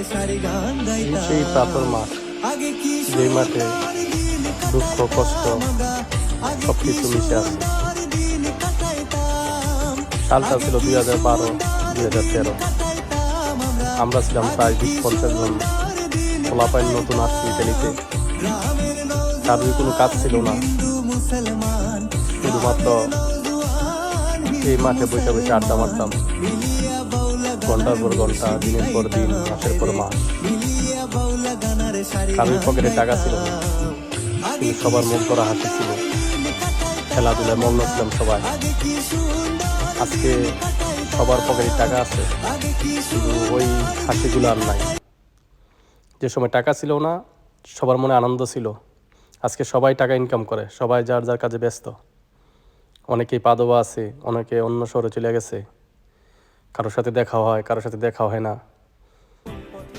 সেই প্রাতর মাঠ, যে মাঠে দুঃখ কষ্ট সবকিছু মিশে আছে। সালটা ছিল 2012-2013। আমরা ছিলাম প্রায় 20-50 জন পোলাপাইন, নতুন আসছি ইতালিতে। কারোর কোনো কাজ ছিল না, শুধুমাত্র এই মাঠে বসে বসে আড্ডা মারতাম, ঘন্টার পর ঘন্টা, দিনের পর দিন, মাসের পর মাস। কারোর পকেটে টাকা ছিল না, কিন্তু সবার মন করা হাসি ছিল। খেলাধুলায় মগ্ন ছিলাম সবাই। আজকে সবার পকেটে টাকা আছে, কিন্তু ওই হাসিগুলো আর নাই। যে সময় টাকা ছিল না, সবার মনে আনন্দ ছিল। আজকে সবাই টাকা ইনকাম করে, সবাই যার যার কাজে ব্যস্ত। অনেকেই পাদবা আছে, অনেকে অন্য শহরে চলে গেছে। কারোর সাথে দেখা হয়, কারোর সাথে দেখা হয় না।